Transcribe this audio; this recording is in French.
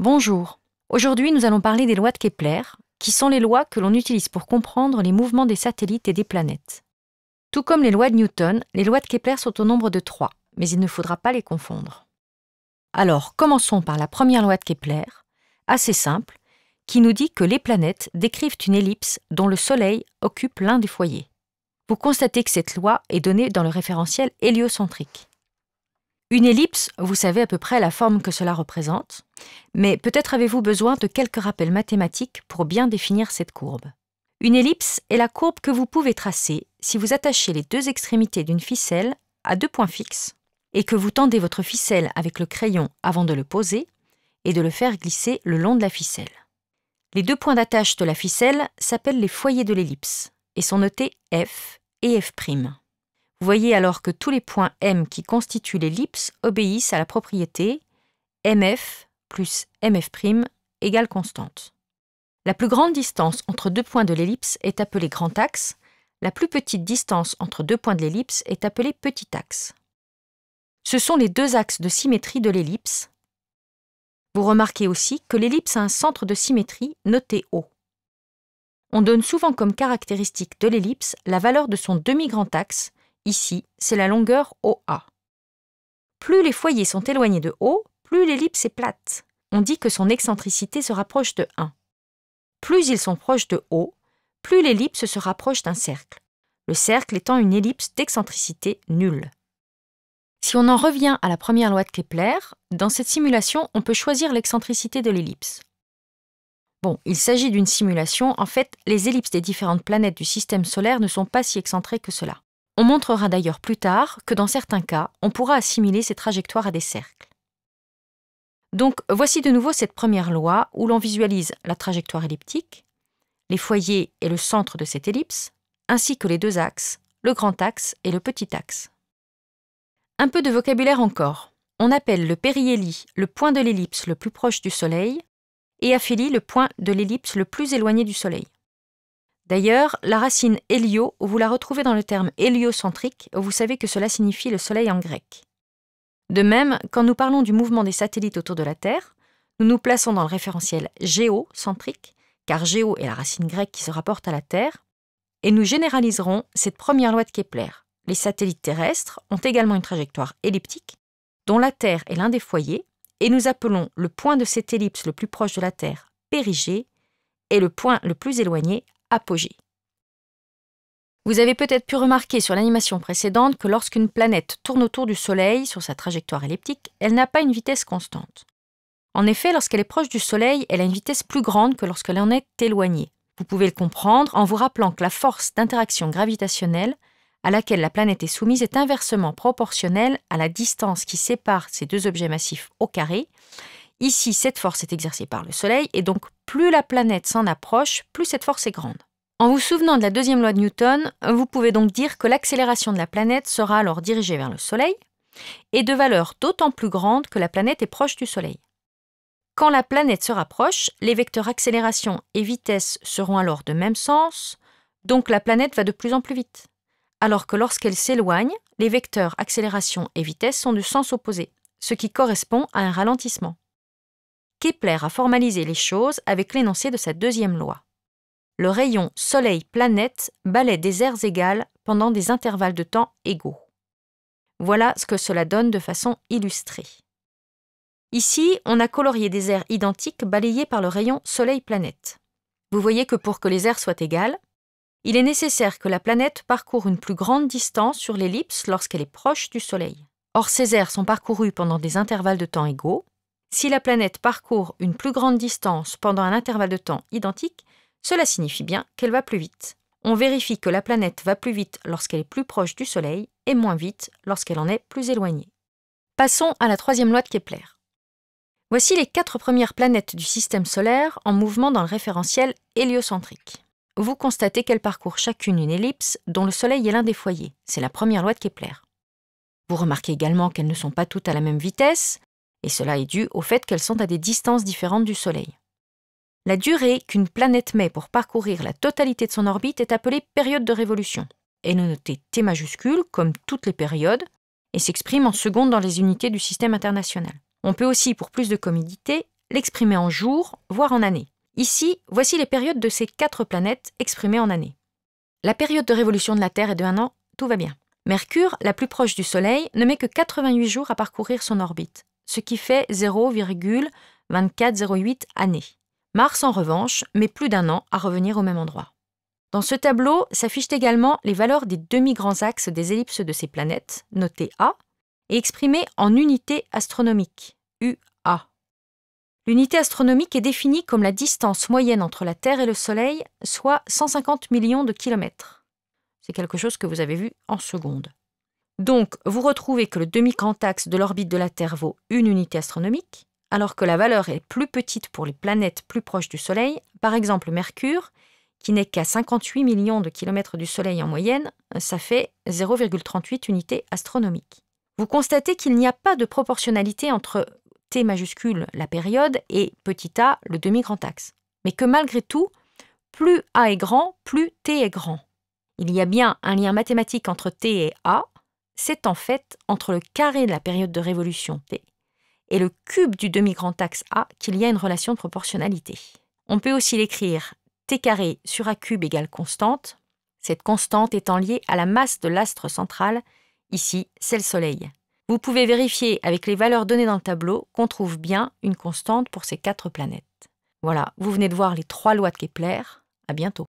Bonjour. Aujourd'hui, nous allons parler des lois de Kepler, qui sont les lois que l'on utilise pour comprendre les mouvements des satellites et des planètes. Tout comme les lois de Newton, les lois de Kepler sont au nombre de 3, mais il ne faudra pas les confondre. Alors, commençons par la première loi de Kepler, assez simple, qui nous dit que les planètes décrivent une ellipse dont le Soleil occupe l'un des foyers. Vous constatez que cette loi est donnée dans le référentiel héliocentrique. Une ellipse, vous savez à peu près la forme que cela représente, mais peut-être avez-vous besoin de quelques rappels mathématiques pour bien définir cette courbe. Une ellipse est la courbe que vous pouvez tracer si vous attachez les deux extrémités d'une ficelle à deux points fixes et que vous tendez votre ficelle avec le crayon avant de le poser et de le faire glisser le long de la ficelle. Les deux points d'attache de la ficelle s'appellent les foyers de l'ellipse et sont notés F et F'. Vous voyez alors que tous les points M qui constituent l'ellipse obéissent à la propriété MF plus MF' égale constante. La plus grande distance entre deux points de l'ellipse est appelée grand axe, la plus petite distance entre deux points de l'ellipse est appelée petit axe. Ce sont les deux axes de symétrie de l'ellipse. Vous remarquez aussi que l'ellipse a un centre de symétrie noté O. On donne souvent comme caractéristique de l'ellipse la valeur de son demi-grand axe. Ici, c'est la longueur OA. Plus les foyers sont éloignés de O, plus l'ellipse est plate. On dit que son excentricité se rapproche de 1. Plus ils sont proches de O, plus l'ellipse se rapproche d'un cercle. Le cercle étant une ellipse d'excentricité nulle. Si on en revient à la première loi de Kepler, dans cette simulation, on peut choisir l'excentricité de l'ellipse. Bon, il s'agit d'une simulation. En fait, les ellipses des différentes planètes du système solaire ne sont pas si excentrées que cela. On montrera d'ailleurs plus tard que dans certains cas, on pourra assimiler ces trajectoires à des cercles. Donc, voici de nouveau cette première loi où l'on visualise la trajectoire elliptique, les foyers et le centre de cette ellipse, ainsi que les deux axes, le grand axe et le petit axe. Un peu de vocabulaire encore. On appelle le périhélie le point de l'ellipse le plus proche du Soleil et aphélie le point de l'ellipse le plus éloigné du Soleil. D'ailleurs, la racine hélio, vous la retrouvez dans le terme héliocentrique, vous savez que cela signifie le Soleil en grec. De même, quand nous parlons du mouvement des satellites autour de la Terre, nous nous plaçons dans le référentiel géocentrique, car géo est la racine grecque qui se rapporte à la Terre, et nous généraliserons cette première loi de Kepler. Les satellites terrestres ont également une trajectoire elliptique, dont la Terre est l'un des foyers, et nous appelons le point de cette ellipse le plus proche de la Terre périgée, et le point le plus éloigné apogée. Vous avez peut-être pu remarquer sur l'animation précédente que lorsqu'une planète tourne autour du Soleil sur sa trajectoire elliptique, elle n'a pas une vitesse constante. En effet, lorsqu'elle est proche du Soleil, elle a une vitesse plus grande que lorsqu'elle en est éloignée. Vous pouvez le comprendre en vous rappelant que la force d'interaction gravitationnelle à laquelle la planète est soumise est inversement proportionnelle à la distance qui sépare ces deux objets massifs au carré. Ici, cette force est exercée par le Soleil et donc plus la planète s'en approche, plus cette force est grande. En vous souvenant de la deuxième loi de Newton, vous pouvez donc dire que l'accélération de la planète sera alors dirigée vers le Soleil et de valeur d'autant plus grande que la planète est proche du Soleil. Quand la planète se rapproche, les vecteurs accélération et vitesse seront alors de même sens, donc la planète va de plus en plus vite. Alors que lorsqu'elle s'éloigne, les vecteurs accélération et vitesse sont de sens opposé, ce qui correspond à un ralentissement. Kepler a formalisé les choses avec l'énoncé de sa deuxième loi. Le rayon Soleil-planète balaie des aires égales pendant des intervalles de temps égaux. Voilà ce que cela donne de façon illustrée. Ici, on a colorié des aires identiques balayées par le rayon Soleil-planète. Vous voyez que pour que les aires soient égales, il est nécessaire que la planète parcourt une plus grande distance sur l'ellipse lorsqu'elle est proche du Soleil. Or, ces aires sont parcourues pendant des intervalles de temps égaux. Si la planète parcourt une plus grande distance pendant un intervalle de temps identique, cela signifie bien qu'elle va plus vite. On vérifie que la planète va plus vite lorsqu'elle est plus proche du Soleil et moins vite lorsqu'elle en est plus éloignée. Passons à la troisième loi de Kepler. Voici les 4 premières planètes du système solaire en mouvement dans le référentiel héliocentrique. Vous constatez qu'elles parcourent chacune une ellipse dont le Soleil est l'un des foyers. C'est la première loi de Kepler. Vous remarquez également qu'elles ne sont pas toutes à la même vitesse, et cela est dû au fait qu'elles sont à des distances différentes du Soleil. La durée qu'une planète met pour parcourir la totalité de son orbite est appelée période de révolution. Elle est notée T majuscule, comme toutes les périodes, et s'exprime en secondes dans les unités du système international. On peut aussi, pour plus de commodité, l'exprimer en jours, voire en années. Ici, voici les périodes de ces 4 planètes exprimées en années. La période de révolution de la Terre est de 1 an, tout va bien. Mercure, la plus proche du Soleil, ne met que 88 jours à parcourir son orbite, ce qui fait 0,2408 années. Mars, en revanche, met plus d'1 an à revenir au même endroit. Dans ce tableau s'affichent également les valeurs des demi-grands axes des ellipses de ces planètes, notées A, et exprimées en unités astronomiques, UA. L'unité astronomique est définie comme la distance moyenne entre la Terre et le Soleil, soit 150 millions de kilomètres. C'est quelque chose que vous avez vu en secondes. Donc, vous retrouvez que le demi-grand axe de l'orbite de la Terre vaut une unité astronomique, alors que la valeur est plus petite pour les planètes plus proches du Soleil, par exemple Mercure, qui n'est qu'à 58 millions de kilomètres du Soleil en moyenne, ça fait 0,38 unités astronomiques. Vous constatez qu'il n'y a pas de proportionnalité entre T majuscule, la période, et petit a, le demi-grand axe. Mais que malgré tout, plus A est grand, plus T est grand. Il y a bien un lien mathématique entre T et A, c'est en fait entre le carré de la période de révolution T et le cube du demi-grand axe A qu'il y a une relation de proportionnalité. On peut aussi l'écrire T carré sur A cube égale constante, cette constante étant liée à la masse de l'astre central, ici c'est le Soleil. Vous pouvez vérifier avec les valeurs données dans le tableau qu'on trouve bien une constante pour ces 4 planètes. Voilà, vous venez de voir les 3 lois de Kepler. À bientôt.